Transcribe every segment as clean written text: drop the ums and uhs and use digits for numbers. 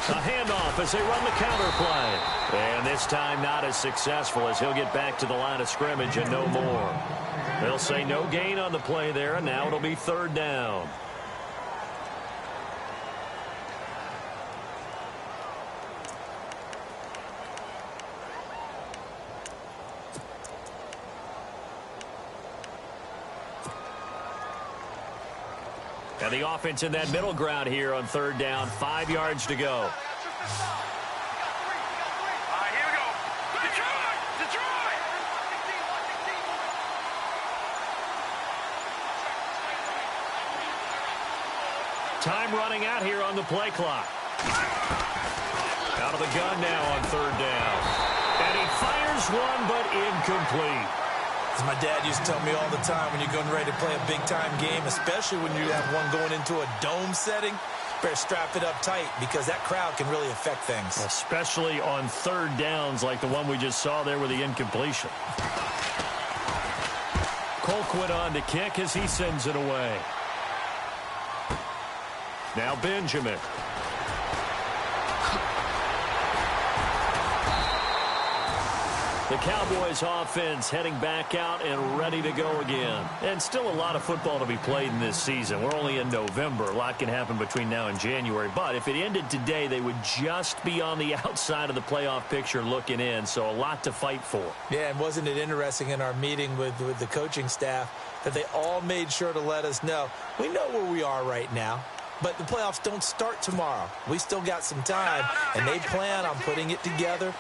A handoff as they run the counter play. And this time not as successful as he'll get back to the line of scrimmage and no more. They'll say no gain on the play there, and now it'll be third down. And the offense in that middle ground here on third down. 5 yards to go. All right, here we go. Detroit! Detroit! Time running out here on the play clock. Out of the gun now on third down. And he fires one, but incomplete. As my dad used to tell me all the time, when you're getting ready to play a big-time game, especially when you have one going into a dome setting, better strap it up tight because that crowd can really affect things. Especially on third downs like the one we just saw there with the incompletion. Colquitt on to kick as he sends it away. Now Benjamin. The Cowboys offense heading back out and ready to go again. And still a lot of football to be played in this season. We're only in November. A lot can happen between now and January. But if it ended today, they would just be on the outside of the playoff picture looking in. So a lot to fight for. Yeah, and wasn't it interesting in our meeting with the coaching staff that they all made sure to let us know, we know where we are right now. But the playoffs don't start tomorrow. We still got some time, and they plan on putting it together,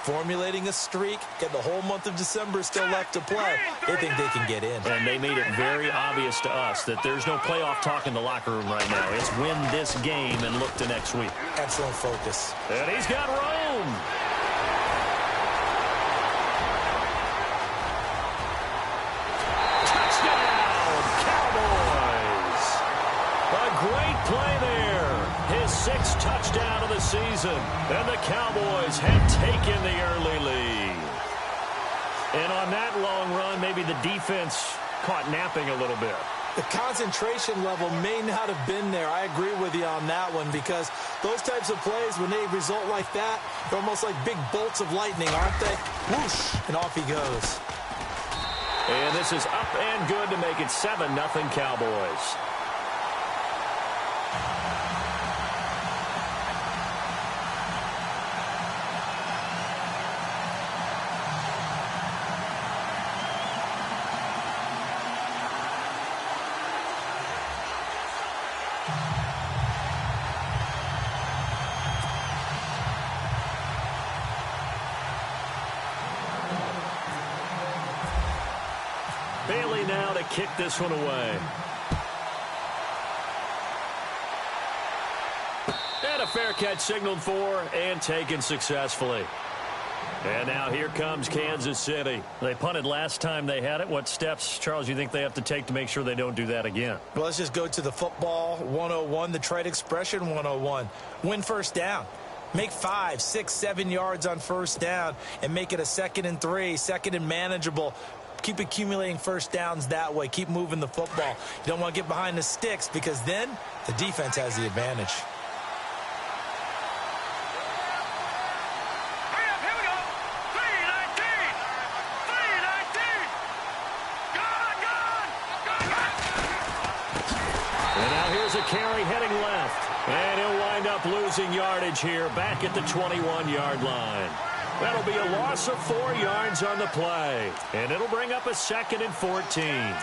formulating a streak, get the whole month of December still left to play. They think they can get in. And they made it very obvious to us that there's no playoff talk in the locker room right now. It's win this game and look to next week. Excellent focus. And he's got Rome. Touchdown, Cowboys. A great play there. His 6th touchdown of the season. And the Cowboys have taken the early lead. And on that long run, maybe the defense caught napping a little bit. The concentration level may not have been there. I agree with you on that one because those types of plays, when they result like that, they're almost like big bolts of lightning, aren't they? Whoosh, and off he goes. And this is up and good to make it 7-0 Cowboys. Bailey now to kick this one away. And a fair catch signaled for and taken successfully. And now here comes Kansas City. They punted last time they had it. What steps, Charles, you think they have to take to make sure they don't do that again? Well, let's just go to the football 101, the trade expression 101. Win first down. Make 5, 6, 7 yards on first down and make it a 2nd and 3, 2nd and manageable. Keep accumulating first downs that way. Keep moving the football. You don't want to get behind the sticks because then the defense has the advantage. Hurry up, here we go. 3-19. 3-19. Gone. And now here's a carry heading left. And he'll wind up losing yardage here back at the 21-yard line. That'll be a loss of 4 yards on the play. And it'll bring up a 2nd and 14.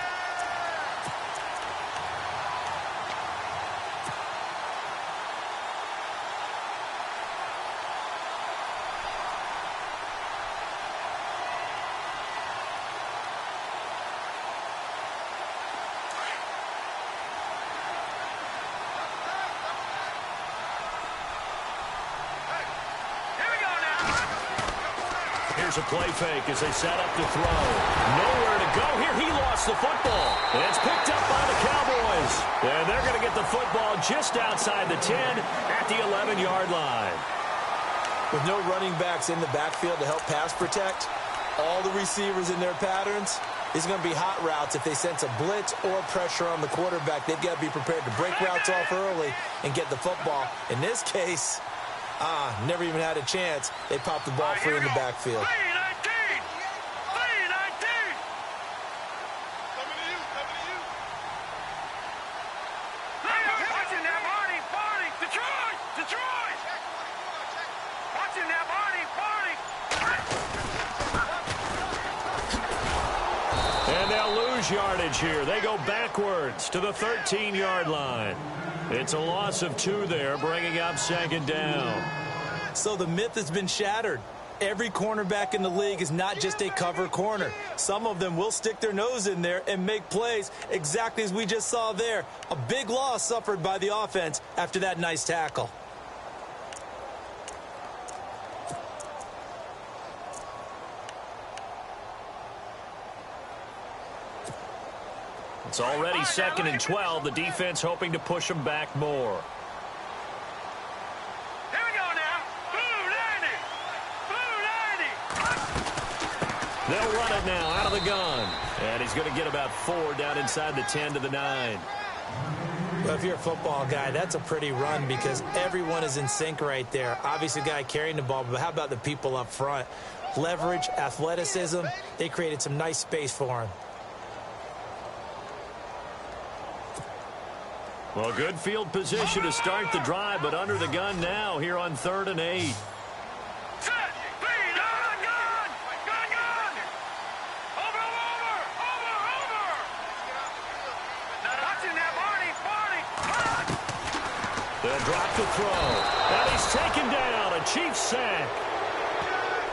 Here's a play fake as they set up to throw. Nowhere to go here. He lost the football. And it's picked up by the Cowboys. And they're going to get the football just outside the 10 at the 11-yard line. With no running backs in the backfield to help pass protect, all the receivers in their patterns, These are going to be hot routes. If they sense a blitz or pressure on the quarterback, they've got to be prepared to break routes off early and get the football. In this case, never even had a chance. They popped the ball free in the backfield. And they'll lose yardage here. They go backwards to the 13-yard line. It's a loss of 2 there, bringing up 2nd down. So the myth has been shattered. Every cornerback in the league is not just a cover corner. Some of them will stick their nose in there and make plays exactly as we just saw there. A big loss suffered by the offense after that nice tackle. It's already 2nd and 12. The defense hoping to push them back more. Here we go now. Blue 90. They'll run it now out of the gun. And he's going to get about 4 down inside the 10 to the 9. Well, if you're a football guy, that's a pretty run because everyone is in sync right there. Obviously, the guy carrying the ball, but how about the people up front? Leverage, athleticism, they created some nice space for him. Well, good field position to start the drive, but under the gun now here on 3rd and 8. Set. Speed. Gun. Gun. Over. Watching that, Barney. They'll drop the throw. And he's taken down. A Chiefs sack.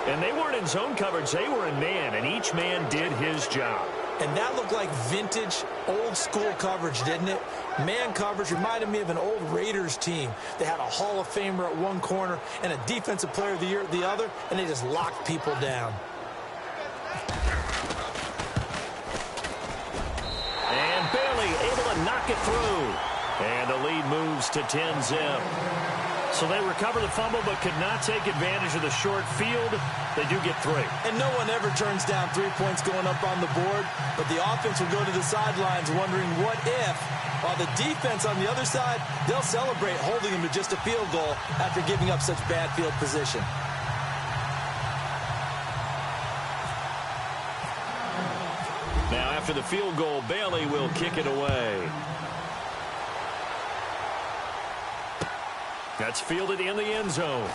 And they weren't in zone coverage. They were in man, and each man did his job. And that looked like vintage, old-school coverage, didn't it? Man coverage reminded me of an old Raiders team. They had a Hall of Famer at one corner and a Defensive Player of the Year at the other, and they just locked people down. And Bailey able to knock it through. And the lead moves to 10-zip. So they recover the fumble but could not take advantage of the short field. They do get 3. And no one ever turns down 3 points going up on the board, but the offense will go to the sidelines wondering what if, while the defense on the other side, they'll celebrate holding them to just a field goal after giving up such bad field position. Now after the field goal, Bailey will kick it away. That's fielded in the end zone.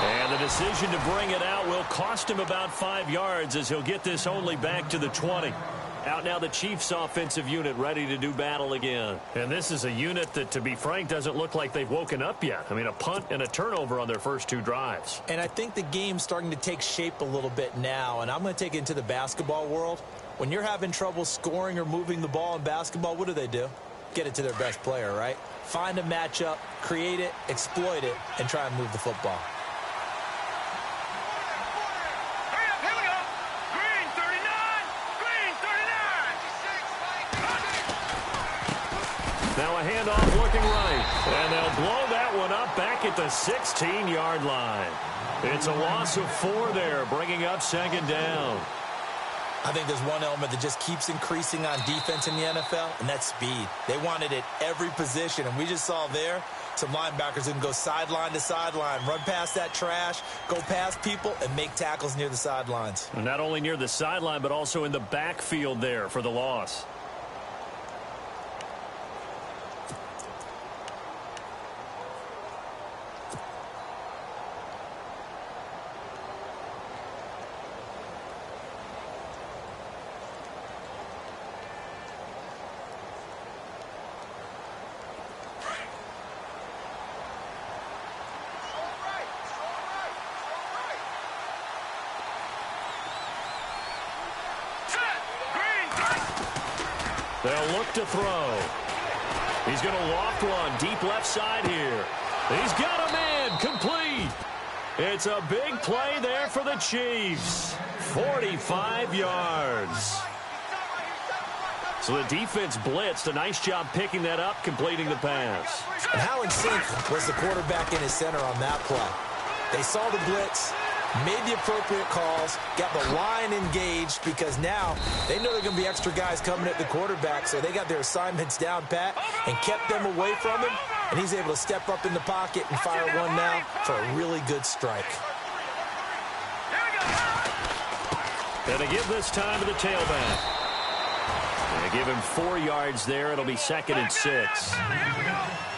And the decision to bring it out will cost him about 5 yards as he'll get this only back to the 20. Out now the Chiefs offensive unit ready to do battle again. And this is a unit that, to be frank, doesn't look like they've woken up yet. I mean, a punt and a turnover on their first 2 drives. And I think the game's starting to take shape a little bit now, and I'm going to take it into the basketball world. When you're having trouble scoring or moving the ball in basketball, what do? Get it to their best player, right? Find a matchup, create it, exploit it, and try and move the football. Hurry up, here we go. Green 39. Now a handoff looking right. And they'll blow that one up back at the 16-yard line. It's a loss of 4 there, bringing up 2nd down. I think there's one element that just keeps increasing on defense in the NFL, and that's speed. They want it at every position, and we just saw there some linebackers who can go sideline to sideline, run past that trash, go past people, and make tackles near the sidelines. And not only near the sideline, but also in the backfield there for the loss. They'll look to throw. He's going to loft one deep left side here. He's got a man complete. It's a big play there for the Chiefs. 45 yards. So the defense blitzed. A nice job picking that up, completing the pass. And how in sync was the quarterback and his center on that play? They saw the blitz. made the appropriate calls, got the line engaged because now they know they're going to be extra guys coming at the quarterback, so they got their assignments down pat and kept them away from him, and he's able to step up in the pocket and fire one now for a really good strike. Going to give this time to the tailback. They give him 4 yards there. It'll be 2nd and 6.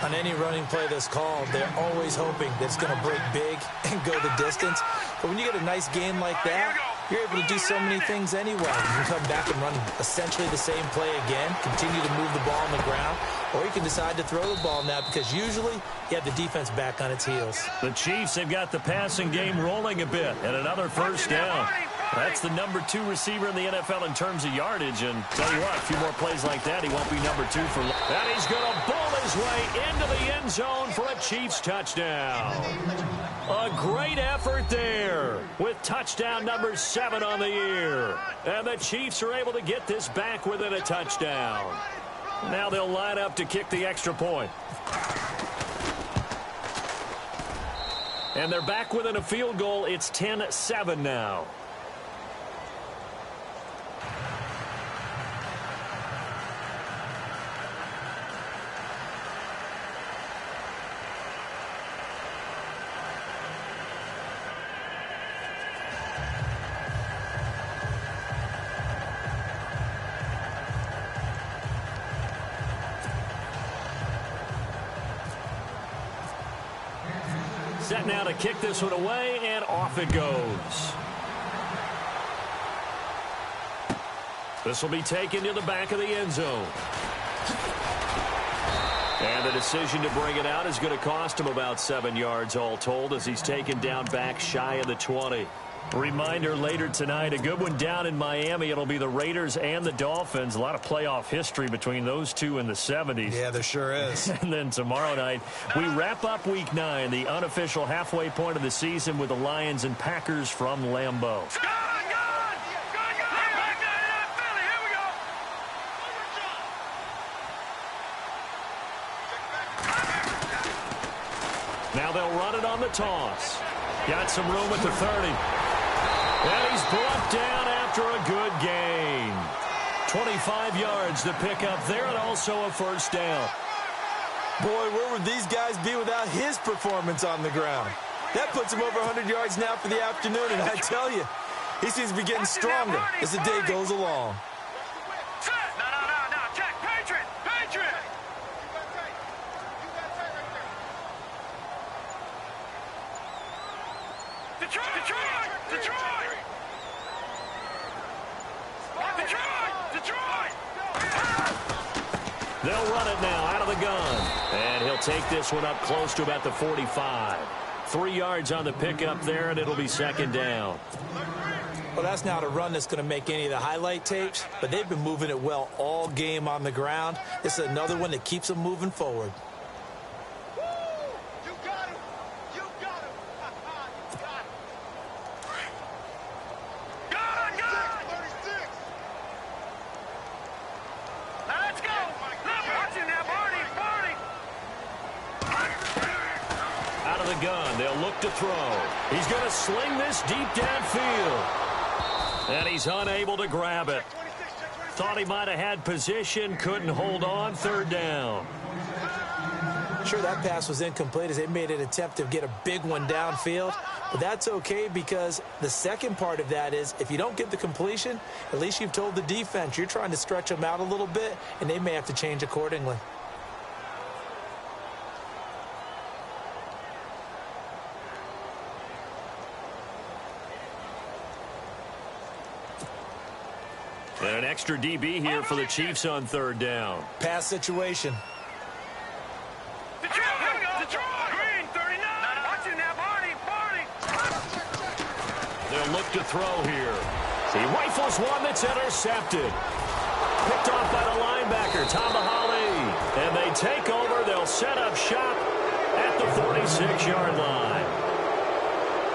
On any running play that's called, they're always hoping that it's going to break big and go the distance. But when you get a nice gain like that, you're able to do so many things anyway. You can come back and run essentially the same play again, continue to move the ball on the ground, or you can decide to throw the ball now because usually you have the defense back on its heels. The Chiefs have got the passing game rolling a bit, and another first down. That's the number 2 receiver in the NFL in terms of yardage, and tell you what, a few more plays like that, he won't be number 2 for long. And he's going to bowl his way into the end zone for a Chiefs touchdown. A great effort there with touchdown number 7 on the year. And the Chiefs are able to get this back within a touchdown. Now they'll line up to kick the extra point. And they're back within a field goal. It's 10-7 now. Set now to kick this one away, and off it goes. This will be taken to the back of the end zone. And the decision to bring it out is going to cost him about 7 yards all told as he's taken down back shy of the 20. Reminder later tonight, a good one down in Miami. It'll be the Raiders and the Dolphins. A lot of playoff history between those two in the 70s. Yeah, there sure is. And then tomorrow night, we wrap up Week 9, the unofficial halfway point of the season with the Lions and Packers from Lambeau. Now they'll run it on the toss. Got some room at the 30. And he's brought down after a good gain. 25 yards to pick up there, and also a first down. Boy, where would these guys be without his performance on the ground? That puts him over 100 yards now for the afternoon, and I tell you, he seems to be getting stronger as the day goes along. No, check. Patriot! Detroit! They'll run it now out of the gun. And he'll take this one up close to about the 45. 3 yards on the pickup there, and it'll be second down. Well, that's not a run that's going to make any of the highlight tapes, but they've been moving it well all game on the ground. This is another one that keeps them moving forward. To throw. He's going to sling this deep downfield. And he's unable to grab it. Thought he might have had position, couldn't hold on, third down. Sure, that pass was incomplete as they made an attempt to get a big one downfield. But that's okay because the second part of that is if you don't get the completion, at least you've told the defense you're trying to stretch them out a little bit, and they may have to change accordingly. And an extra DB here for the Chiefs on third down. Pass situation. Detroit! Green, 39! Watching now, Barney! They'll look to throw here. He rifles one that's intercepted. Picked off by the linebacker, Tamahali. And they take over. They'll set up shop at the 46-yard line.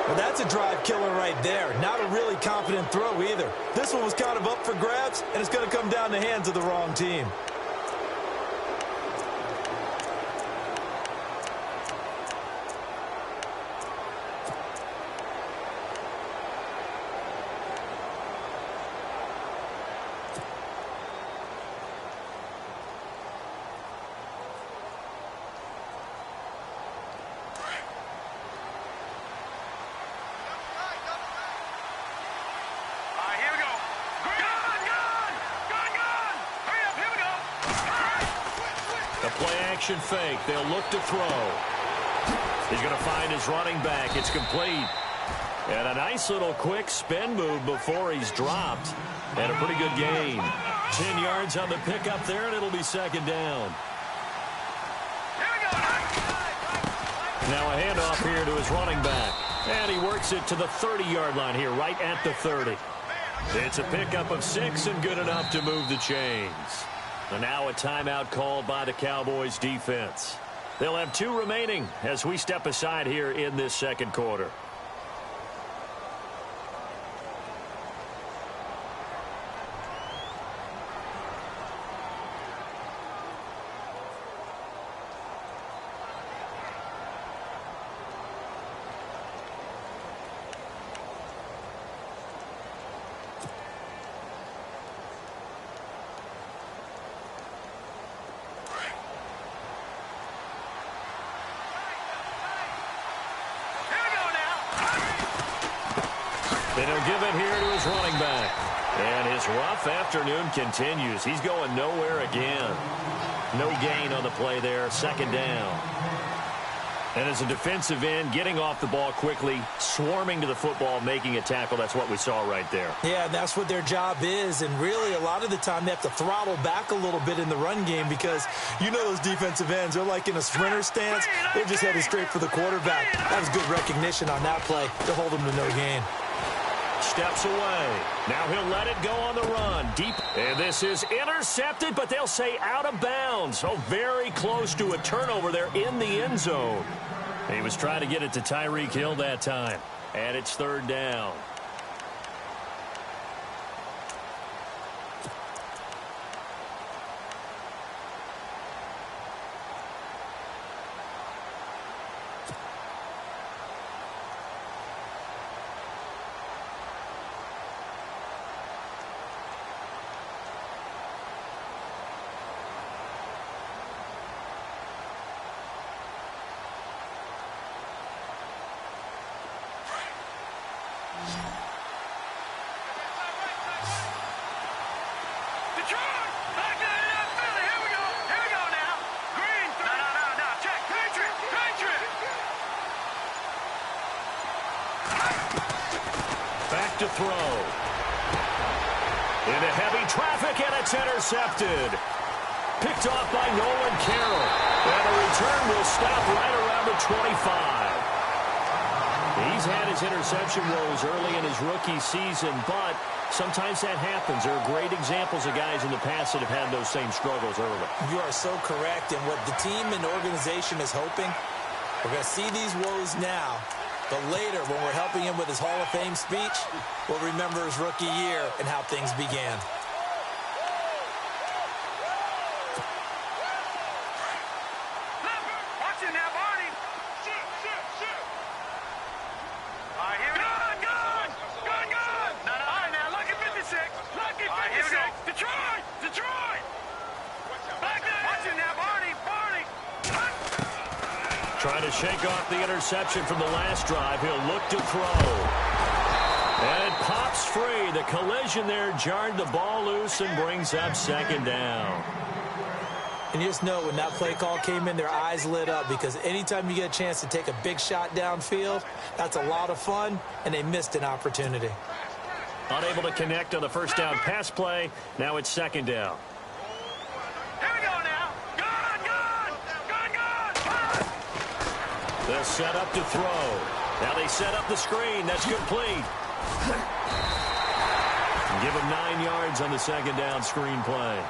Well, that's a drive killer right there. Not a really confident throw either. This one was kind of up for grabs, and it's going to come down the hands of the wrong team. Play-action fake. They'll look to throw. He's going to find his running back. It's complete. And a nice little quick spin move before he's dropped. And a pretty good gain. 10 yards on the pickup there, and it'll be second down. Now a handoff here to his running back. And he works it to the 30-yard line here, right at the 30. It's a pickup of 6 and good enough to move the chains. And now a timeout called by the Cowboys defense. They'll have 2 remaining as we step aside here in this second quarter. And he'll give it here to his running back. And his rough afternoon continues. He's going nowhere again. No gain on the play there. Second down. And as a defensive end, getting off the ball quickly, swarming to the football, making a tackle. That's what we saw right there. Yeah, that's what their job is. And really, a lot of the time, they have to throttle back a little bit in the run game because you know those defensive ends, they're like in a sprinter stance. They're just headed straight for the quarterback. That was good recognition on that play to hold them to no gain. Steps away. Now he'll let it go on the run. Deep. And this is intercepted, but they'll say out of bounds. So very close to a turnover there in the end zone. He was trying to get it to Tyreek Hill that time. And it's third down. To throw. Into heavy traffic, and it's intercepted. Picked off by Nolan Carroll. And the return will stop right around the 25. He's had his interception woes early in his rookie season, but sometimes that happens. There are great examples of guys in the past that have had those same struggles early. You are so correct. And what the team and organization is hoping, we're going to see these woes now. But later, when we're helping him with his Hall of Fame speech, we'll remember his rookie year and how things began. Watch it now, Barney. Shoot. All right, here we go. Good. No. All right, now, lucky 56. Lucky 56. All right, here we go. Detroit. Back there. Watch it now, Barney. Trying to shake off the interception from the last drive. He'll look to throw. And it pops free. The collision there jarred the ball loose and brings up second down. And you just know when that play call came in, their eyes lit up because anytime you get a chance to take a big shot downfield, that's a lot of fun, and they missed an opportunity. Unable to connect on the first down pass play. Now it's second down. Here we go now. They'll set up to throw. Now they set up the screen. That's complete. Give him 9 yards on the second down screen play.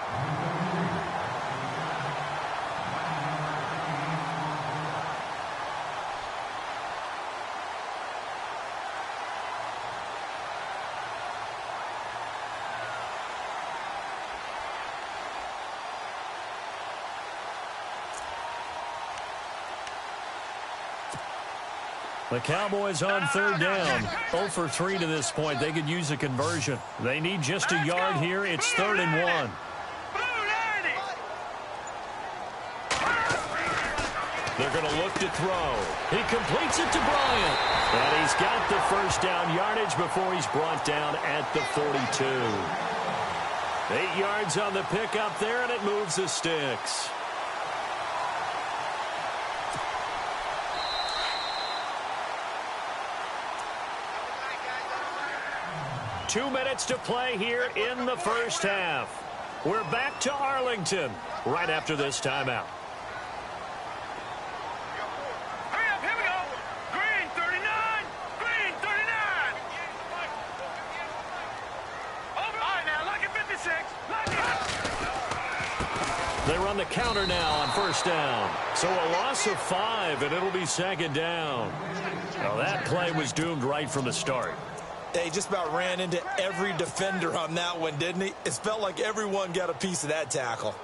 The Cowboys on third down. 0 for 3 to this point. They could use a conversion. They need just a yard here. It's 3rd and 1. They're going to look to throw. He completes it to Bryant. And he's got the first down yardage before he's brought down at the 42. 8 yards on the pickup there, and it moves the sticks. 2 minutes to play here in the first half. We're back to Arlington right after this timeout. Hurry up, here we go. Green 39. Green 39. Over. All right, now, lucky 56. Lucky. They run the counter now on first down. So a loss of 5, and it'll be second down. Now that play was doomed right from the start. He just about ran into every defender on that one, didn't he? It felt like everyone got a piece of that tackle.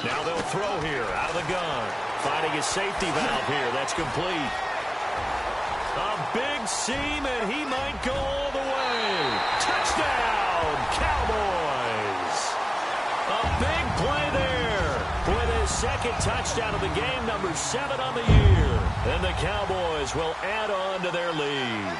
Now they'll throw here out of the gun. Finding his safety valve here. That's complete. A big seam, and he might go all the way. Touchdown, Cowboys. A big play there with his second touchdown of the game, number 7 on the year. And the Cowboys will add on to their lead.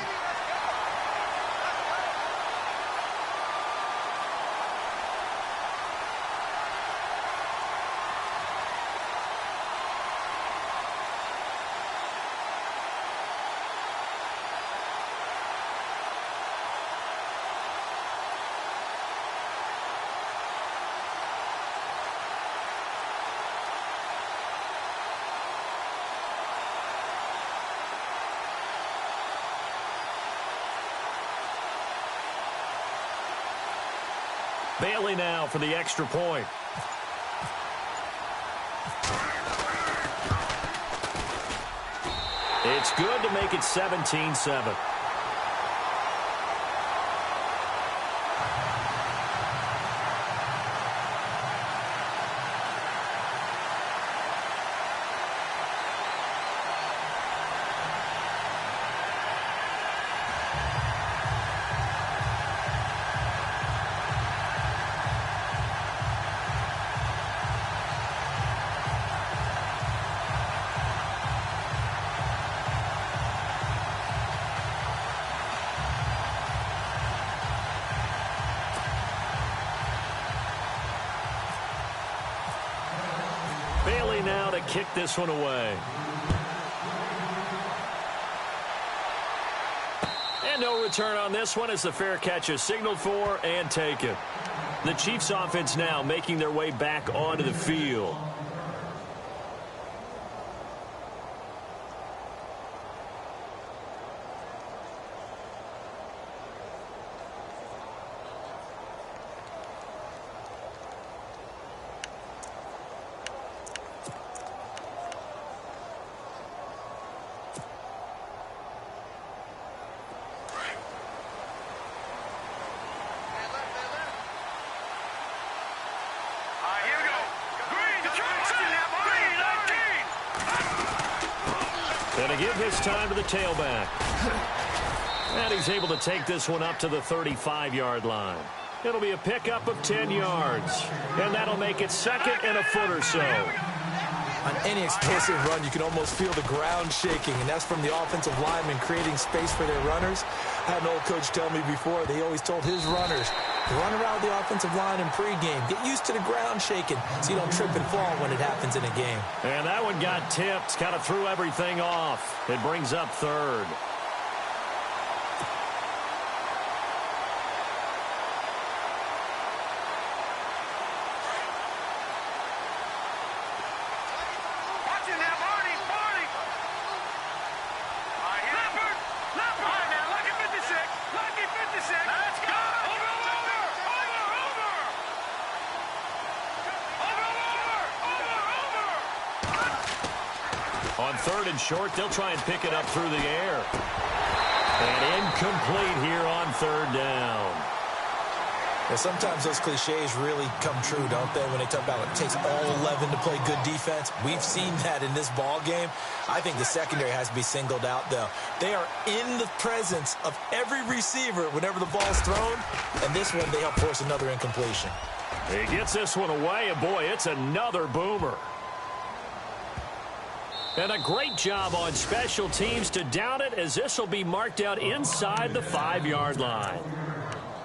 Bailey now for the extra point. It's good to make it 17-7. Bailey now to kick this one away. And no return on this one as the fair catch is signaled for and taken. The Chiefs offense now making their way back onto the field. And to give his time to the tailback. And he's able to take this one up to the 35-yard line. It'll be a pickup of 10 yards. And that'll make it second and a foot or so. On any explosive run, you can almost feel the ground shaking, and that's from the offensive linemen creating space for their runners. I had an old coach tell me before, they always told his runners, run around the offensive line in pregame. Get used to the ground shaking so you don't trip and fall when it happens in a game. And that one got tipped, kind of threw everything off. It brings up third. On third and short, they'll try and pick it up through the air. And incomplete here on third down. And sometimes those cliches really come true, don't they, when they talk about it takes all 11 to play good defense. We've seen that in this ball game. I think the secondary has to be singled out, though. They are in the presence of every receiver whenever the ball's thrown, and this one they help force another incompletion. He gets this one away, and boy, it's another boomer. And a great job on special teams to down it, as this will be marked out inside the 5-yard line.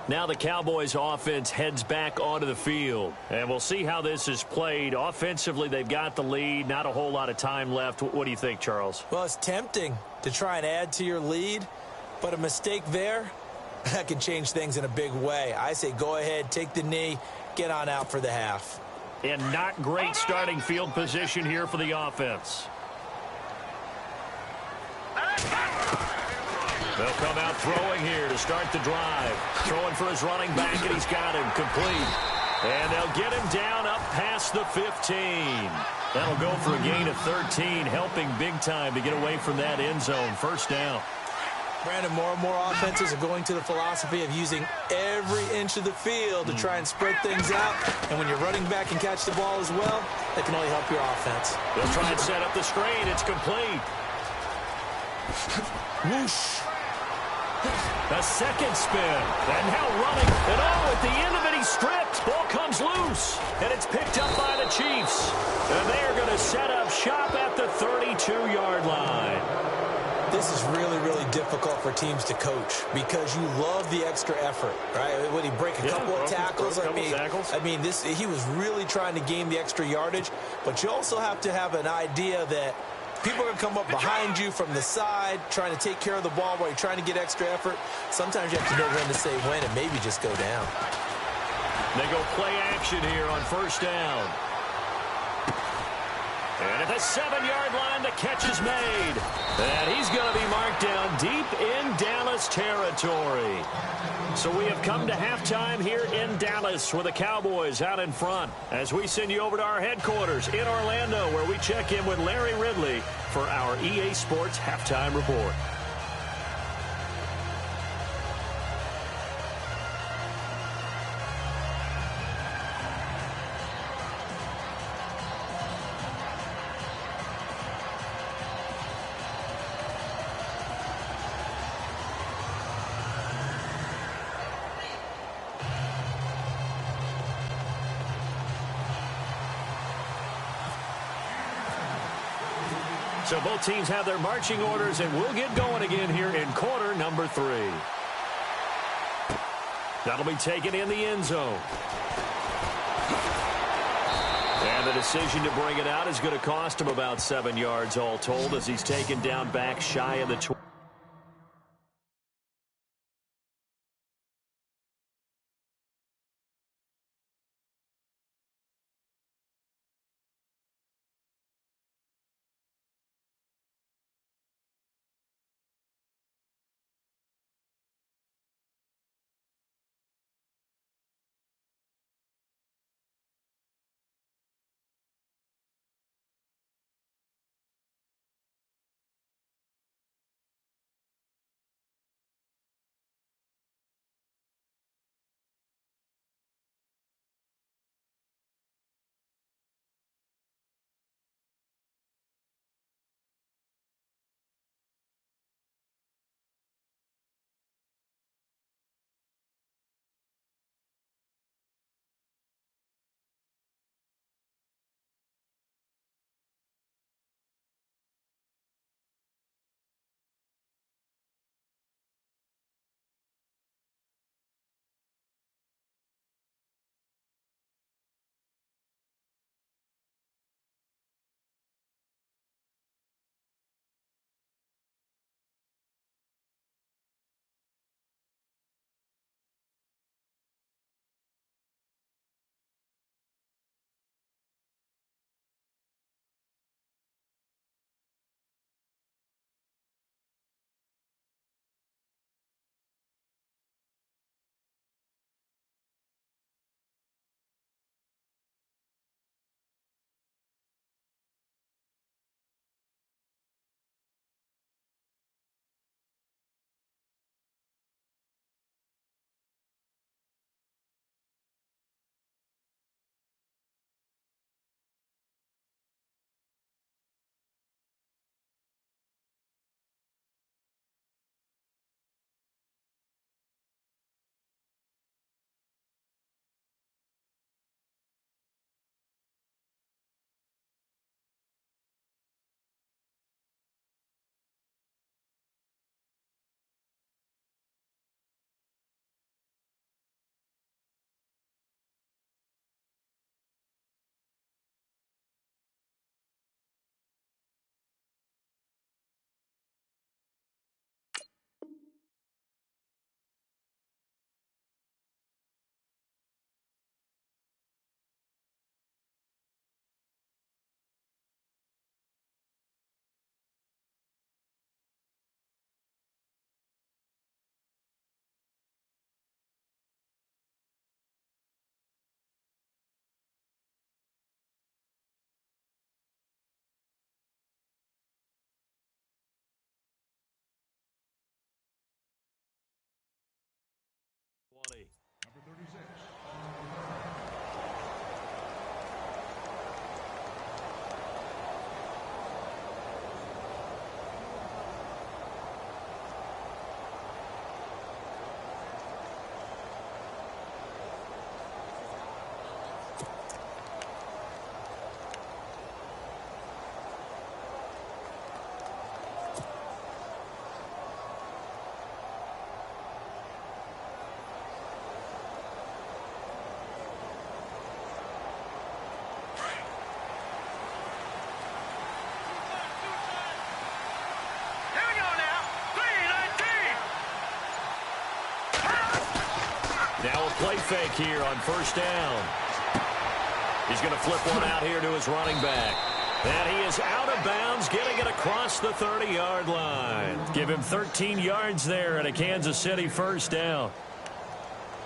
Now the Cowboys offense heads back onto the field, and we'll see how this is played. Offensively, they've got the lead. Not a whole lot of time left. What do you think, Charles? Well, it's tempting to try and add to your lead, but a mistake there, that can change things in a big way. I say go ahead, take the knee, get on out for the half. And not great starting field position here for the offense. They'll come out throwing here to start the drive. Throwing for his running back, and he's got him complete. And they'll get him down up past the 15. That'll go for a gain of 13, helping big time to get away from that end zone. First down. Brandon, more and more offenses are going to the philosophy of using every inch of the field to try and spread things out. And when you're running back and catch the ball as well, that can only help your offense. They'll try and set up the screen. It's complete. Whoosh. A second spin, and now running, and at the end of it, he's stripped. Ball comes loose, and it's picked up by the Chiefs. And they are going to set up shop at the 32-yard line. This is really, really difficult for teams to coach because you love the extra effort, right? Would he break a couple of tackles? I mean, he was really trying to gain the extra yardage, but you also have to have an idea that people are going to come up behind you from the side, trying to take care of the ball while you're trying to get extra effort. Sometimes you have to know when to say when and maybe just go down. They go play action here on first down. And at the 7-yard line, the catch is made. And he's going to be marked down deep in Dallas territory. So we have come to halftime here in Dallas with the Cowboys out in front as we send you over to our headquarters in Orlando, where we check in with Larry Ridley for our EA Sports Halftime Report. So both teams have their marching orders, and we'll get going again here in quarter number 3. That'll be taken in the end zone. And the decision to bring it out is going to cost him about 7 yards all told, as he's taken down back shy of the 20. play fake here on first down. He's going to flip one out here to his running back. And he is out of bounds, getting it across the 30-yard line. Give him 13 yards there and a Kansas City first down.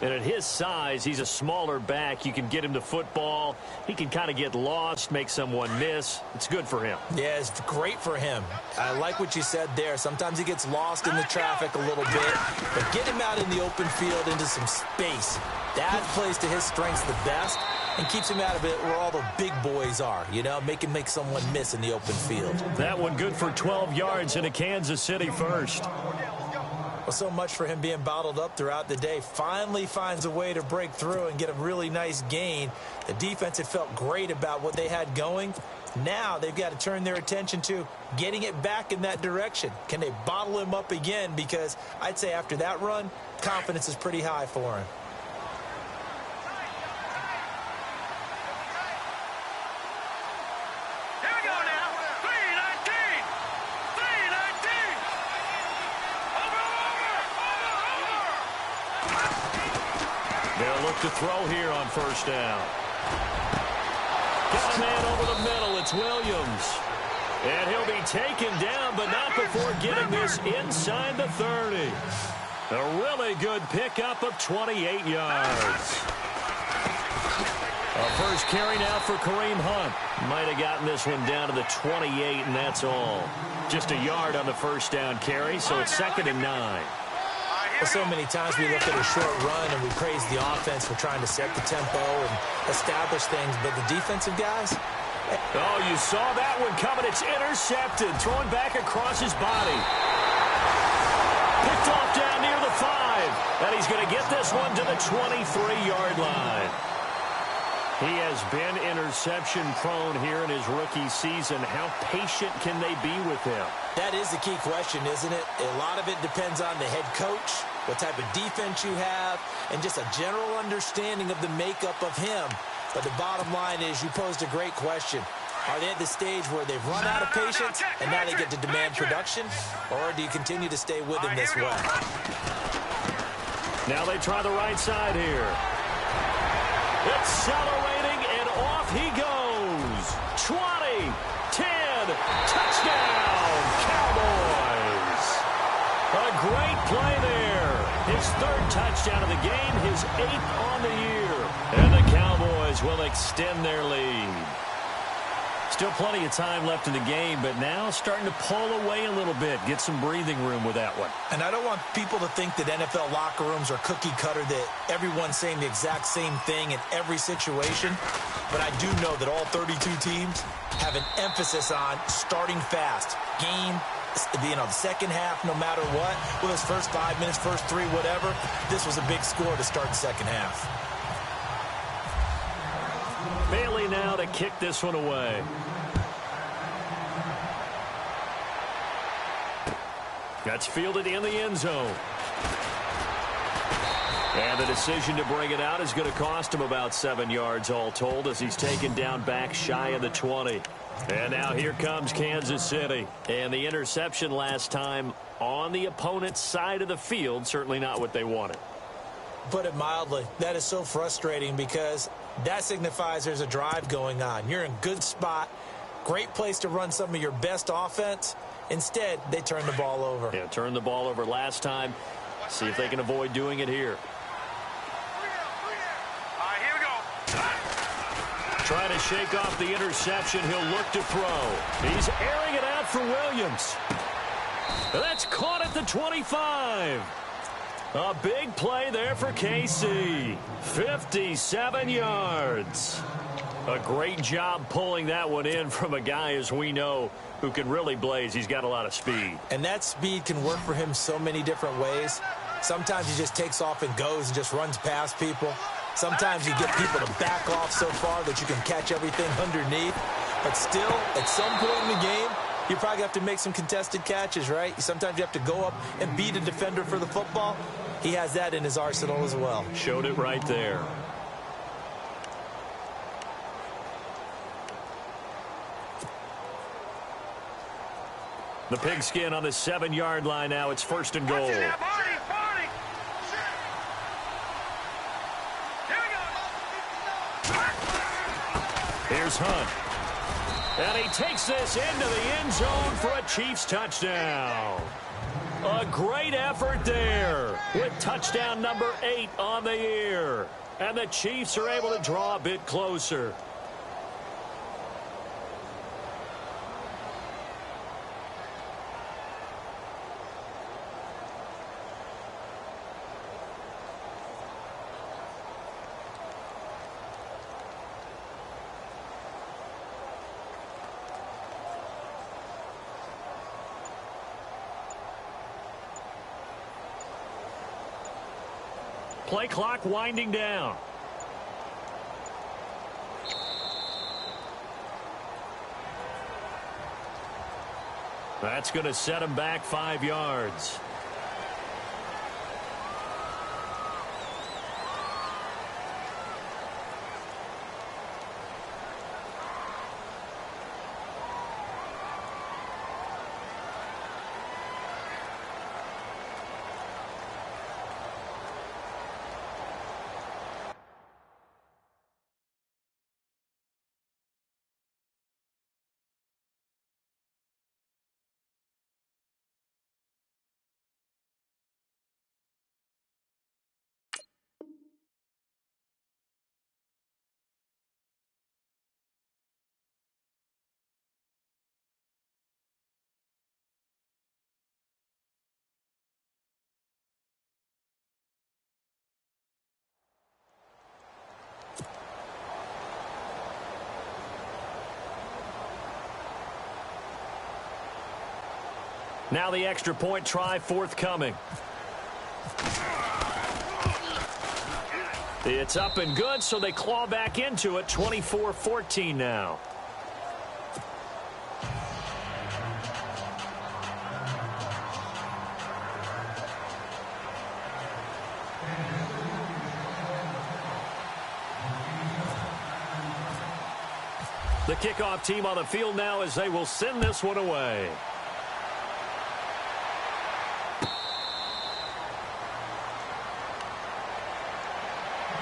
And at his size, he's a smaller back. You can get him to football. He can kind of get lost, make someone miss. It's good for him. Yeah, it's great for him. I like what you said there. Sometimes he gets lost in the traffic a little bit. But get him out in the open field into some space. That plays to his strengths the best and keeps him out of it where all the big boys are. You know, make him make someone miss in the open field. That one good for 12 yards in a Kansas City first. Well, so much for him being bottled up throughout the day. Finally finds a way to break through and get a really nice gain. The defense had felt great about what they had going. Now they've got to turn their attention to getting it back in that direction. Can they bottle him up again? Because I'd say after that run, confidence is pretty high for him. They'll look to throw here on first down. Got a man over the middle. It's Williams. And he'll be taken down, but not before getting this inside the 30. A really good pickup of 28 yards. A first carry now for Kareem Hunt. Might have gotten this one down to the 28, and that's all. Just a yard on the first down carry, so it's 2nd and 9. Well, so many times we look at a short run and we praise the offense for trying to set the tempo and establish things, but the defensive guys... Oh, you saw that one coming. It's intercepted. Throwing back across his body. Picked off down near the 5. And he's going to get this one to the 23-yard line. He has been interception-prone here in his rookie season. How patient can they be with him? That is the key question, isn't it? A lot of it depends on the head coach, what type of defense you have, and just a general understanding of the makeup of him. But the bottom line is you posed a great question. Are they at the stage where they've run out of patience and now they get to demand production? Or do you continue to stay with him this way? Now they try the right side here. Accelerating, and off he goes. 20, 10, touchdown, Cowboys. A great play there. His 3rd touchdown of the game, his 8th on the year. And the Cowboys will extend their lead. Still plenty of time left in the game, but now starting to pull away a little bit. Get some breathing room with that one. And I don't want people to think that NFL locker rooms are cookie cutter, that everyone's saying the exact same thing in every situation. But I do know that all 32 teams have an emphasis on starting fast. Game, the second half, no matter what. Well, his first 5 minutes, first 3, whatever. This was a big score to start the second half. Bailey now to kick this one away. That's fielded in the end zone. And the decision to bring it out is going to cost him about 7 yards all told as he's taken down back shy of the 20. And now here comes Kansas City. And the interception last time on the opponent's side of the field, certainly not what they wanted. Put it mildly, that is so frustrating because that signifies there's a drive going on. You're in a good spot, great place to run some of your best offense. Instead, they turn the ball over. Yeah, turned the ball over last time. See if they can avoid doing it here. Here we go. Trying to shake off the interception. He'll look to throw. He's airing it out for Williams. That's caught at the 25. A big play there for KC. 57 yards. A great job pulling that one in from a guy, as we know, who can really blaze. He's got a lot of speed. And that speed can work for him so many different ways. Sometimes he just takes off and goes and just runs past people. Sometimes you get people to back off so far that you can catch everything underneath. But still, at some point in the game, you probably have to make some contested catches, right? Sometimes you have to go up and beat a defender for the football. He has that in his arsenal as well. Showed it right there. The pigskin on the 7-yard line now. It's 1st and goal. Here's Hunt. And he takes this into the end zone for a Chiefs touchdown. A great effort there with touchdown number 8 on the year. And the Chiefs are able to draw a bit closer. Play clock winding down. That's going to set him back 5 yards. Now the extra point try forthcoming. It's up and good, so they claw back into it. 24-14 now. The kickoff team on the field now as they will send this one away.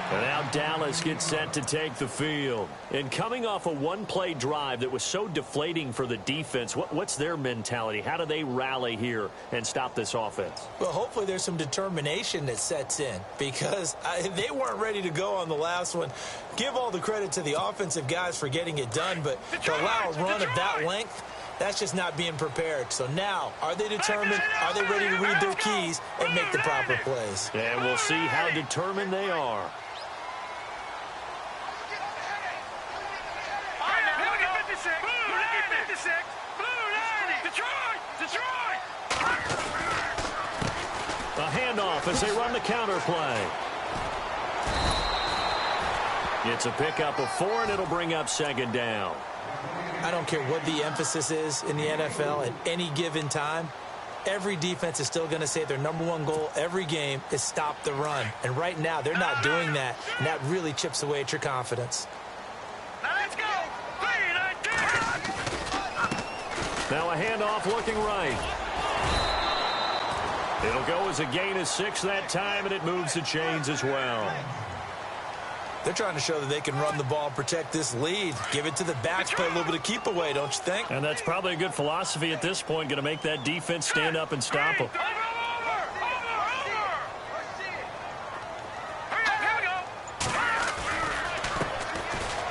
And now Dallas gets set to take the field. And coming off a one-play drive that was so deflating for the defense, what's their mentality? How do they rally here and stop this offense? Well, hopefully there's some determination that sets in because they weren't ready to go on the last one. Give all the credit to the offensive guys for getting it done, but to allow a run of that length, that's just not being prepared. So now, are they determined? Are they ready to read their keys and make the proper plays? And we'll see how determined they are. A handoff as they run the counter play. It's a pickup of 4, and it'll bring up second down. I don't care what the emphasis is in the NFL at any given time. Every defense is still going to say their #1 goal every game is stop the run. And right now, they're not doing that, and that really chips away at your confidence. Now let's go. Now a handoff looking right. It'll go as a gain of 6 that time, and it moves the chains as well. They're trying to show that they can run the ball, protect this lead, give it to the backs, play a little bit of keep away, don't you think? And that's probably a good philosophy at this point, going to make that defense stand up and stop them.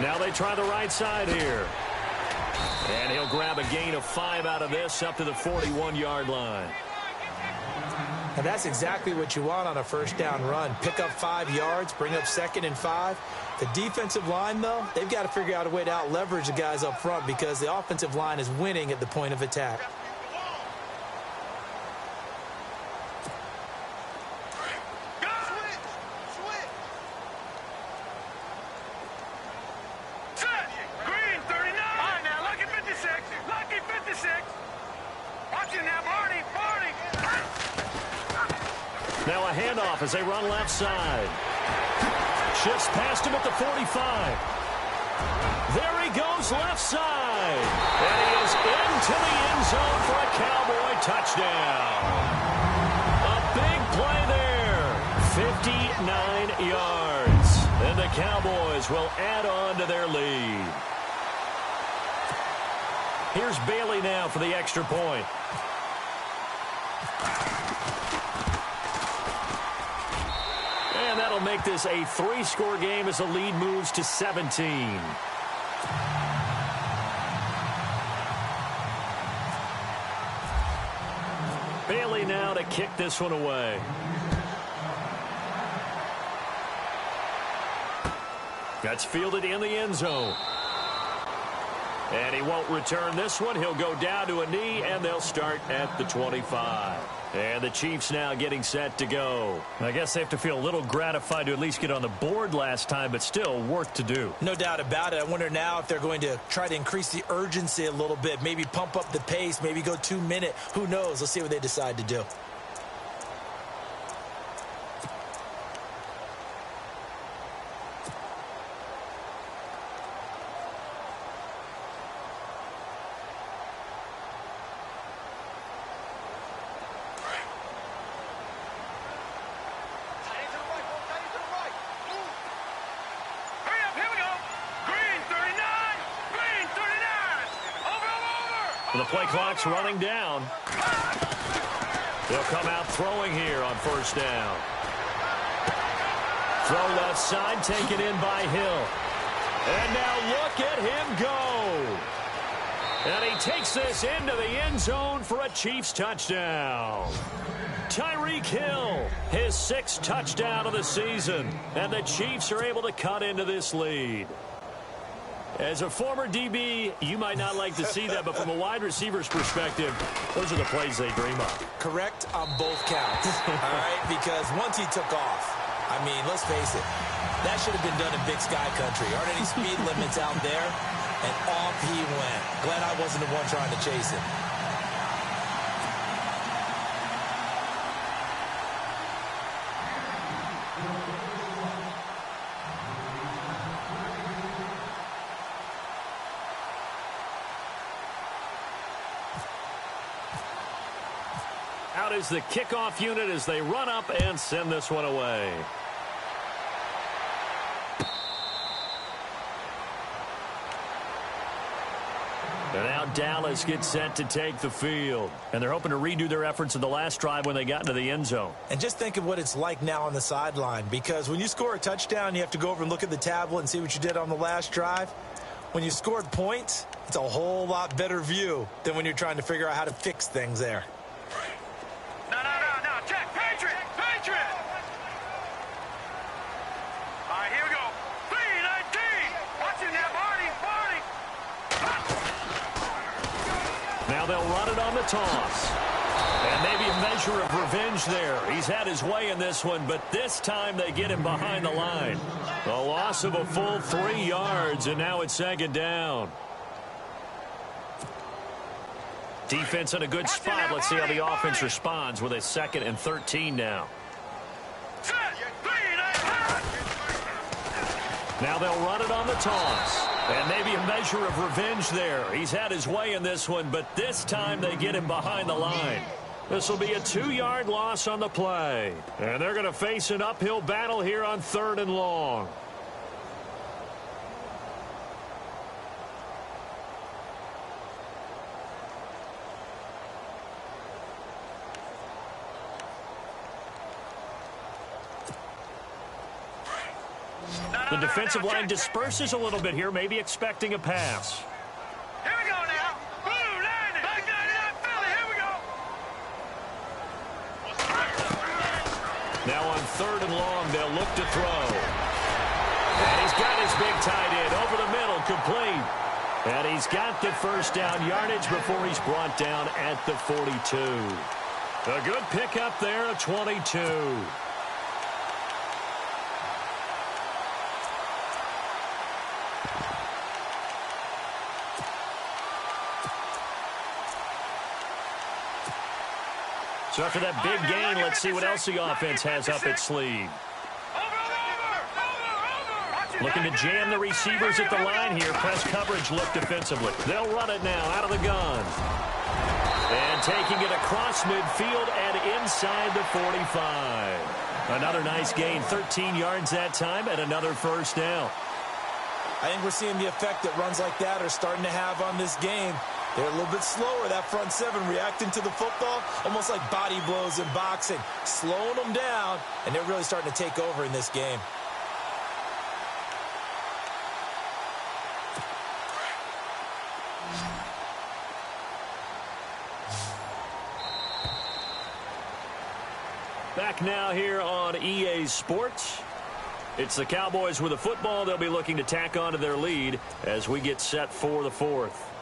Now they try the right side here. And he'll grab a gain of 5 out of this up to the 41-yard line. And that's exactly what you want on a first down run. Pick up 5 yards, bring up 2nd and 5. The defensive line, though, they've got to figure out a way to out-leverage the guys up front because the offensive line is winning at the point of attack. Now a handoff as they run left side. Shifts past him at the 45. There he goes left side. And he is into the end zone for a Cowboy touchdown. A big play there. 59 yards. And the Cowboys will add on to their lead. Here's Bailey now for the extra point. And that'll make this a 3-score game as the lead moves to 17. Bailey now to kick this one away. That's fielded in the end zone. And he won't return this one. He'll go down to a knee, and they'll start at the 25. And the Chiefs now getting set to go. I guess they have to feel a little gratified to at least get on the board last time, but still work to do. No doubt about it. I wonder now if they're going to try to increase the urgency a little bit, maybe pump up the pace, maybe go 2-minute. Who knows? Let's see what they decide to do. The play clock's running down. They'll come out throwing here on first down. Throw left side, taken in by Hill. And now look at him go. And he takes this into the end zone for a Chiefs touchdown. Tyreek Hill, his 6th touchdown of the season. And the Chiefs are able to cut into this lead. As a former DB, you might not like to see that, but from a wide receiver's perspective, those are the plays they dream of. Correct on both counts, all right? Because once he took off, I mean, let's face it, that should have been done in Big Sky Country. Aren't any speed limits out there? And off he went. Glad I wasn't the one trying to chase him. Out is the kickoff unit as they run up and send this one away. And now Dallas gets set to take the field. And they're hoping to redo their efforts in the last drive when they got into the end zone. And just think of what it's like now on the sideline, because when you score a touchdown, you have to go over and look at the tablet and see what you did on the last drive. When you scored points, it's a whole lot better view than when you're trying to figure out how to fix things there. They'll run it on the toss. And maybe a measure of revenge there. He's had his way in this one, but this time they get him behind the line. A loss of a full 3 yards, and now it's 2nd down. Defense in a good spot. Let's see how the offense responds with a 2nd and 13 now. Now they'll run it on the toss. And maybe a measure of revenge there. He's had his way in this one, but this time they get him behind the line. This will be a 2-yard loss on the play. And they're going to face an uphill battle here on 3rd and long. The defensive line disperses a little bit here, maybe expecting a pass. Here we go now. Blue landing. Back 99 Philly. Here we go. Now on 3rd and long, they'll look to throw. And he's got his big tight end over the middle, complete. And he's got the first down yardage before he's brought down at the 42. A good pickup there of 22. So after that big gain, let's see what else the offense has up its sleeve. Looking to jam the receivers at the line here. Press coverage look defensively. They'll run it now out of the gun. And taking it across midfield and inside the 45. Another nice gain, 13 yards that time, and another first down. I think we're seeing the effect that runs like that are starting to have on this game. They're a little bit slower, that front seven, reacting to the football, almost like body blows in boxing, slowing them down, and they're really starting to take over in this game. Back now here on EA Sports. It's the Cowboys with the football. They'll be looking to tack on to their lead as we get set for the fourth.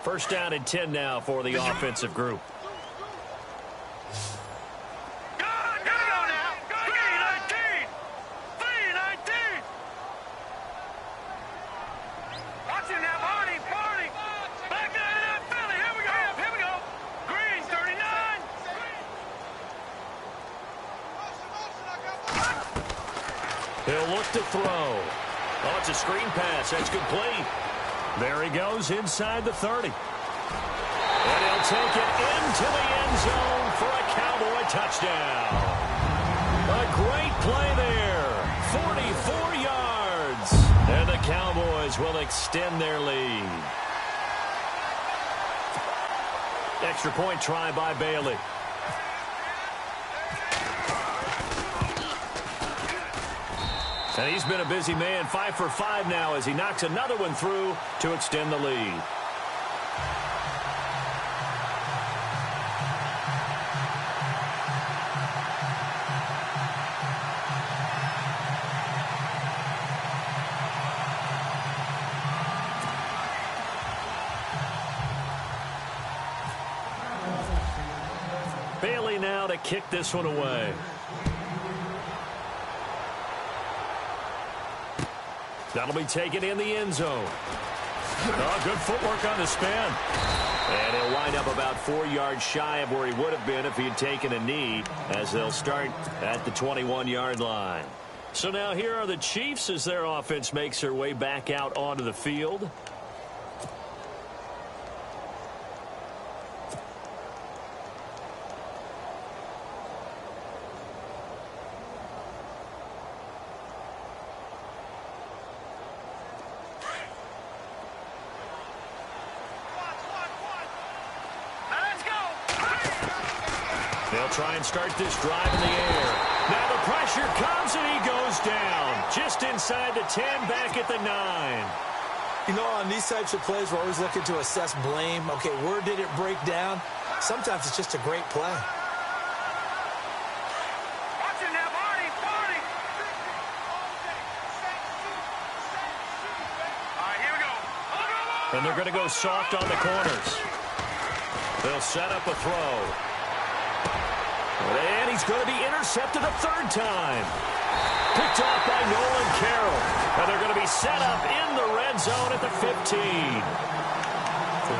First down and 10 now for the offensive group. He'll look to throw. Oh, it's a screen pass. That's complete. There he goes inside the 30. And he'll take it into the end zone for a Cowboy touchdown. A great play there. 44 yards. And the Cowboys will extend their lead. Extra point try by Bailey. And he's been a busy man, 5 for 5 now as he knocks another one through to extend the lead. Bailey now to kick this one away. That'll be taken in the end zone. Oh, good footwork on the spin. And he'll wind up about 4 yards shy of where he would have been if he had taken a knee, as they'll start at the 21-yard line. So now here are the Chiefs as their offense makes their way back out onto the field. They'll try and start this drive in the air. Now the pressure comes and he goes down. Just inside the 10, back at the 9. You know, on these types of plays, we're always looking to assess blame. Okay, where did it break down? Sometimes it's just a great play. And they're going to go soft on the corners. They'll set up a throw. And he's going to be intercepted a third time. Picked off by Nolan Carroll. And they're going to be set up in the red zone at the 15.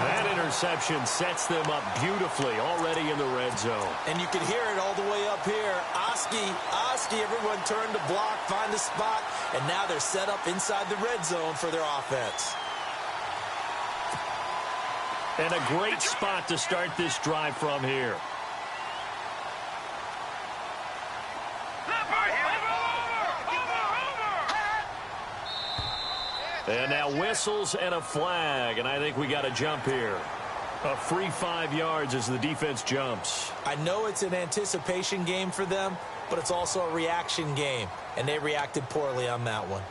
That interception sets them up beautifully already in the red zone. And you can hear it all the way up here. Oski, everyone turned to block, find a spot, and now they're set up inside the red zone for their offense. And a great spot to start this drive from here. And now whistles and a flag, and I think we got a jump here. A free 5 yards as the defense jumps. I know it's an anticipation game for them, but it's also a reaction game, and they reacted poorly on that one.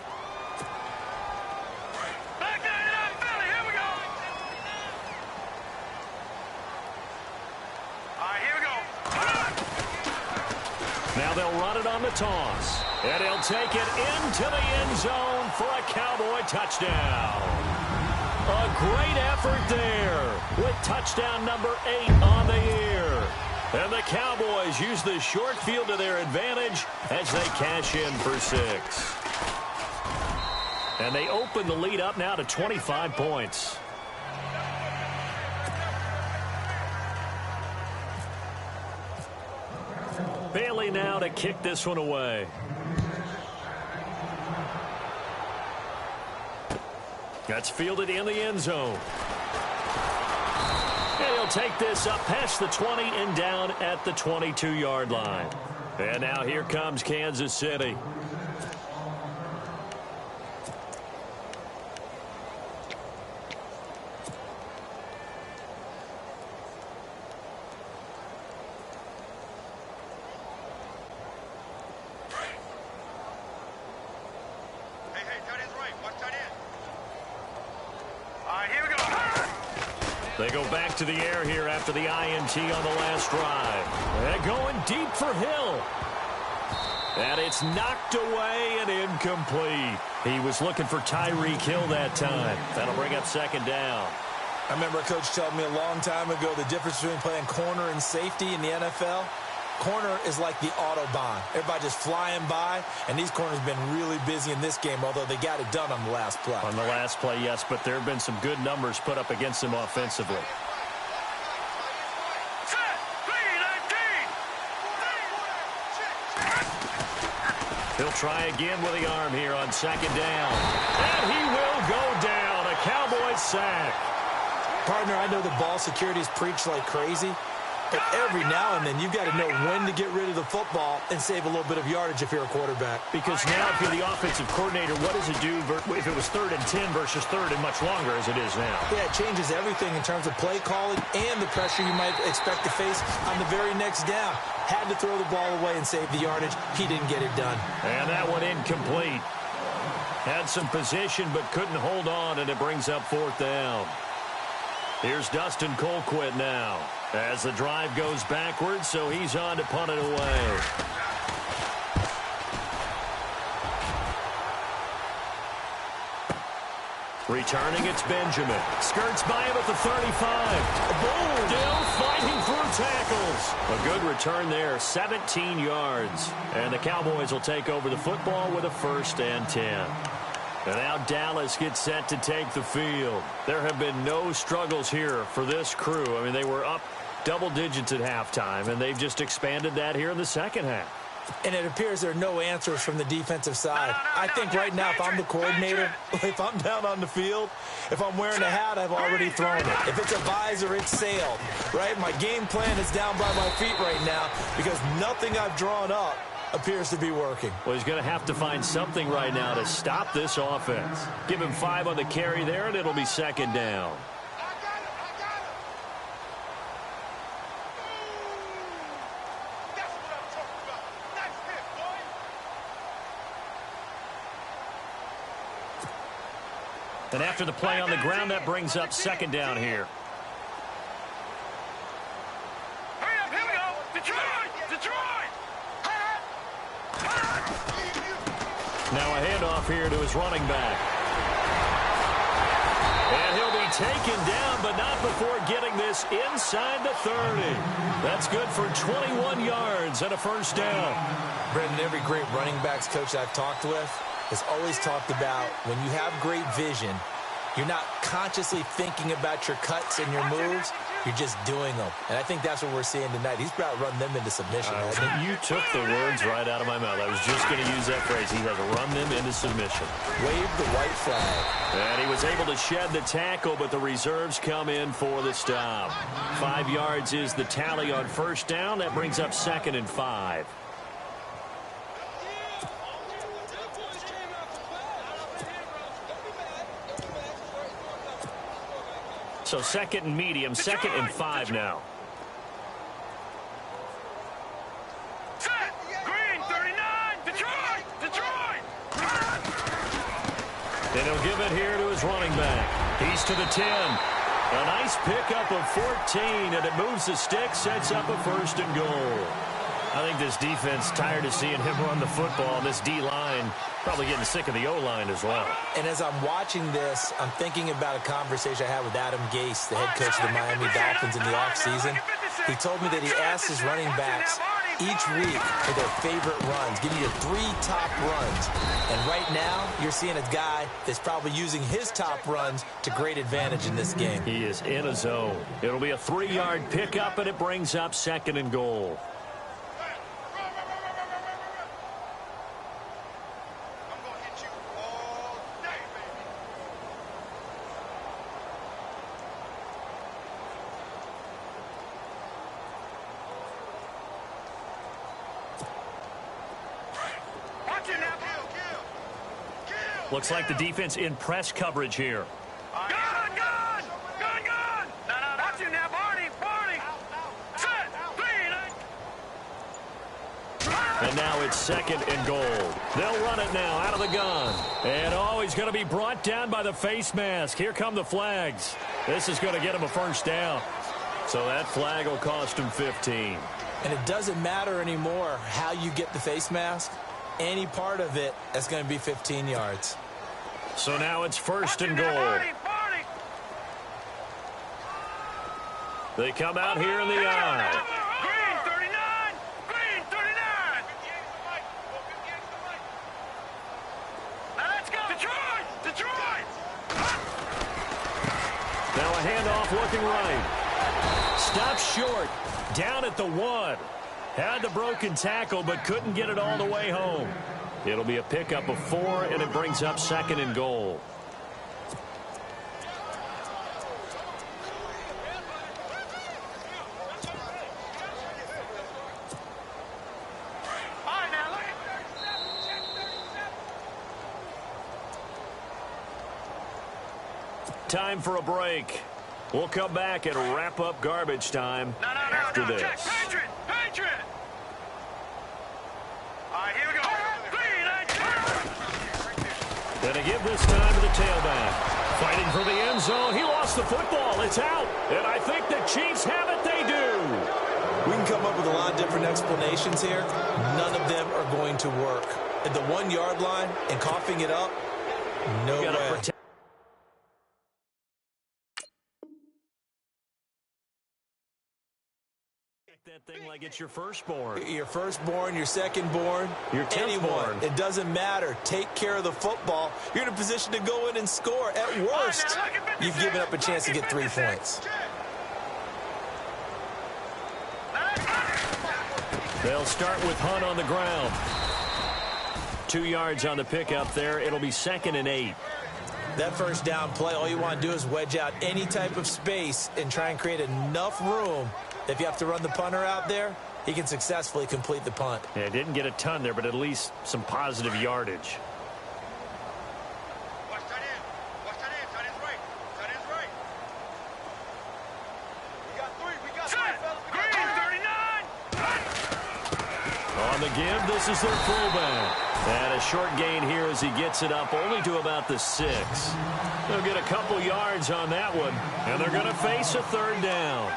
Now they'll run it on the toss. And he'll take it into the end zone for a Cowboy touchdown. A great effort there with touchdown number 8 on the year. And the Cowboys use the short field to their advantage as they cash in for 6. And they open the lead up now to 25 points. Bailey now to kick this one away. That's fielded in the end zone. And he'll take this up past the 20 and down at the 22-yard line. And now here comes Kansas City. They go back to the air here after the INT on the last drive. They're going deep for Hill. And it's knocked away and incomplete. He was looking for Tyreek Hill that time. That'll bring up second down. I remember a coach telling me a long time ago the difference between playing corner and safety in the NFL. Corner is like the Autobahn. Everybody just flying by, and these corners have been really busy in this game, although they got it done on the last play. On the last play, yes, but there have been some good numbers put up against them offensively. He'll try again with the arm here on second down. And he will go down. A Cowboys sack. Partner, I know the ball security is preached like crazy, but every now and then you've got to know when to get rid of the football and save a little bit of yardage if you're a quarterback. Because now if you're the offensive coordinator, what does it do if it was 3rd and 10 versus 3rd and much longer as it is now? Yeah, it changes everything in terms of play calling and the pressure you might expect to face on the very next down. Had to throw the ball away and save the yardage. He didn't get it done. And that one incomplete. Had some position but couldn't hold on, and it brings up 4th down. Here's Dustin Colquitt now as the drive goes backwards, so he's on to punt it away. Returning, it's Benjamin. Skirts by him at the 35. Boom! Still fighting through tackles. A good return there, 17 yards. And the Cowboys will take over the football with a 1st and 10. And now Dallas gets set to take the field. There have been no struggles here for this crew. I mean, they were up double digits at halftime, and they've just expanded that here in the second half. And it appears there are no answers from the defensive side. I think right now, if I'm the coordinator, if I'm down on the field, if I'm wearing a hat, I've already thrown it. If it's a visor, it's sailed, right? My game plan is down by my feet right now because nothing I've drawn up appears to be working. Well, he's going to have to find something right now to stop this offense. Give him 5 on the carry there, and it'll be second down. And after the play on the ground, that brings up second down here. Hurry up, here we go. Detroit! Detroit! Now a handoff here to his running back. And he'll be taken down, but not before getting this inside the 30. That's good for 21 yards and a 1st down. Brendan, every great running backs coach I've talked with has always talked about when you have great vision, you're not consciously thinking about your cuts and your moves. You're just doing them. And I think that's what we're seeing tonight. He's about to run them into submission. You took the words right out of my mouth. I was just going to use that phrase. He has run them into submission. Wave the white flag. And he was able to shed the tackle, but the reserves come in for the stop. 5 yards is the tally on 1st down. That brings up 2nd and 5. So 2nd and medium, 2nd and 5 now. Set! Green, 39! Detroit! Detroit! And he'll give it here to his running back. He's to the 10. A nice pickup of 14, and it moves the stick, sets up a 1st and goal. I think this defense tired of seeing him run the football, and this D-line probably getting sick of the O-line as well. And as I'm watching this, I'm thinking about a conversation I had with Adam Gase, the head coach of the Miami Dolphins in the offseason. He told me that he asked his running backs each week for their favorite runs. Give me your 3 top runs. And right now, you're seeing a guy that's probably using his top runs to great advantage in this game. He is in a zone. It'll be a 3-yard pickup, and it brings up 2nd and goal. Looks like the defense in press coverage here. Gun! Gun! Gun! Gun! No, no, watch you now, Barney! Barney! Set! Clean! And now it's 2nd and goal. They'll run it now out of the gun. And he's going to be brought down by the face mask. Here come the flags. This is going to get him a first down. So that flag will cost him 15. And it doesn't matter anymore how you get the face mask. Any part of it, that's going to be 15 yards. So now it's 1st and goal. They come out here in the eye. Green 39! Green 39! Now let's go! Detroit! Detroit! Now a handoff looking right. Stops short. Down at the 1. Had the broken tackle, but couldn't get it all the way home. It'll be a pickup of 4, and it brings up 2nd and goal. Time for a break. We'll come back and wrap up garbage time after this. Check. Patriot! Patriot! All right, here we go. Then to give this time to the tailback. Fighting for the end zone. He lost the football. It's out. And I think the Chiefs have it. They do. We can come up with a lot of different explanations here. None of them are going to work. At the 1-yard line and coughing it up, no way. That thing like it's your firstborn. Your firstborn, your secondborn, your anyone. It doesn't matter. Take care of the football. You're in a position to go in and score. At worst, you've given up a chance to get 3 points. They'll start with Hunt on the ground. 2 yards on the pickup there. It'll be 2nd and 8. That first down play, all you want to do is wedge out any type of space and try and create enough room. If you have to run the punter out there, he can successfully complete the punt. Yeah, didn't get a ton there, but at least some positive yardage. Watch that in. Watch that in. That is right. That is right. We got 3. We got 3, fellas. Green 39. On the give, this is their fullback. And a short gain here as he gets it up only to about the 6. They'll get a couple yards on that one, and they're going to face a 3rd down.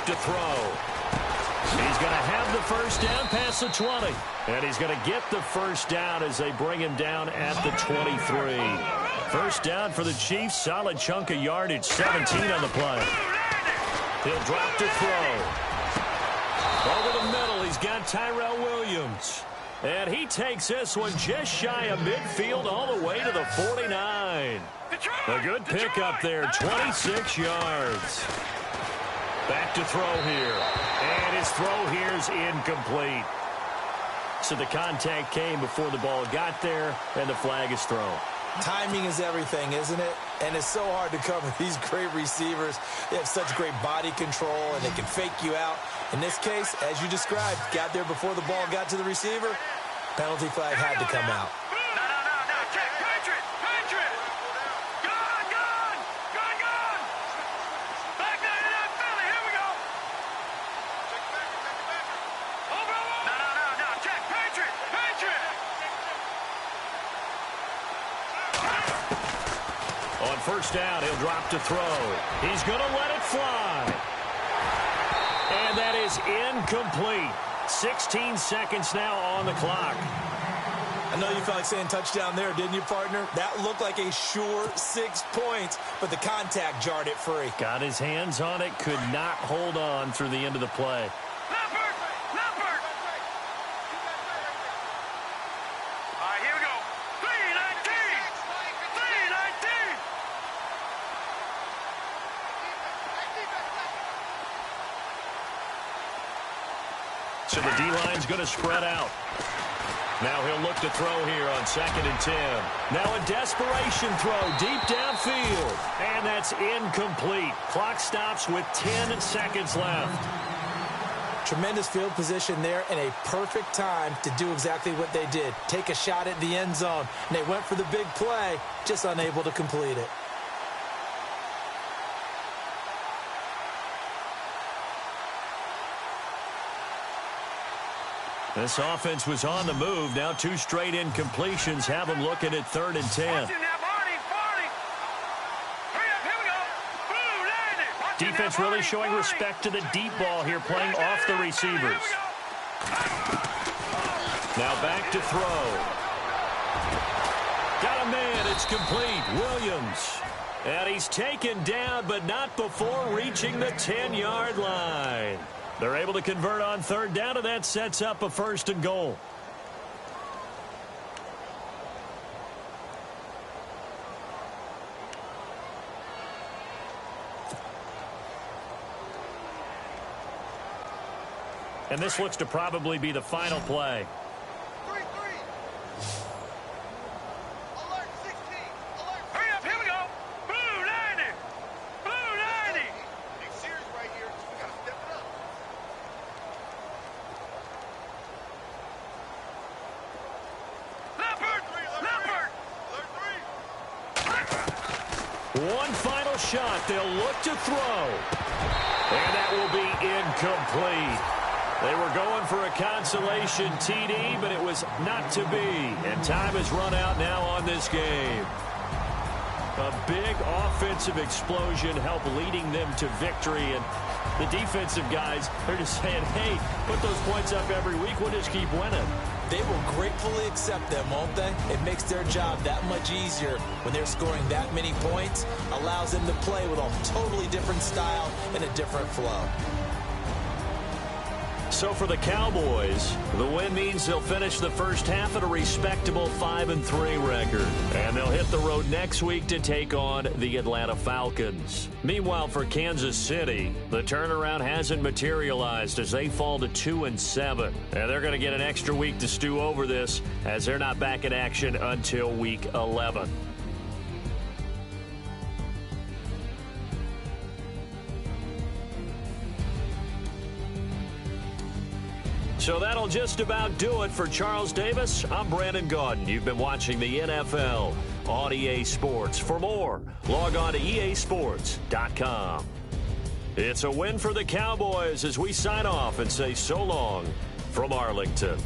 To throw. He's going to have the first down past the 20. And he's going to get the first down as they bring him down at the 23. First down for the Chiefs. Solid chunk of yardage. 17 on the play. He'll drop to throw. Over the middle, he's got Tyrell Williams. And he takes this one just shy of midfield all the way to the 49. A good pickup there. 26 yards. Back to throw here. And his throw here is incomplete. So the contact came before the ball got there, and the flag is thrown. Timing is everything, isn't it? And it's so hard to cover these great receivers. They have such great body control, and they can fake you out. In this case, as you described, got there before the ball got to the receiver. Penalty flag had to come out. First down, he'll drop to throw. He's going to let it fly. And that is incomplete. 16 seconds now on the clock. I know you felt like saying touchdown there, didn't you, partner? That looked like a sure 6 points, but the contact jarred it free. Got his hands on it, could not hold on through the end of the play. So the D-line's going to spread out. Now he'll look to throw here on 2nd and 10. Now a desperation throw deep downfield. And that's incomplete. Clock stops with 10 seconds left. Tremendous field position there and a perfect time to do exactly what they did. Take a shot at the end zone. And they went for the big play, just unable to complete it. This offense was on the move. Now 2 straight incompletions have them looking at 3rd and 10. Defense really showing respect to the deep ball here, playing off the receivers. Now back to throw. Got a man. It's complete. Williams. And he's taken down, but not before reaching the 10-yard line. They're able to convert on 3rd down, and that sets up a 1st and goal. And this looks to probably be the final play. 3-3. Alert 16. Alert. Hurry up, here we go. Blue 90. Blue 90. Big series right here. We got to step it up. Leopard. Leopard. Alert 3. One final shot. They'll look to throw. And that will be incomplete. They were going for a consolation TD, but it was not to be. And time has run out now on this game. A big offensive explosion helped leading them to victory. And the defensive guys, they're just saying, hey, put those points up every week. We'll just keep winning. They will gratefully accept them, won't they? It makes their job that much easier when they're scoring that many points. Allows them to play with a totally different style and a different flow. So for the Cowboys, the win means they'll finish the first half at a respectable 5-3 record. And they'll hit the road next week to take on the Atlanta Falcons. Meanwhile, for Kansas City, the turnaround hasn't materialized as they fall to 2-7. And they're going to get an extra week to stew over this as they're not back in action until week 11. So that'll just about do it for Charles Davis. I'm Brandon Gaudin. You've been watching the NFL on EA Sports. For more, log on to easports.com. It's a win for the Cowboys as we sign off and say so long from Arlington.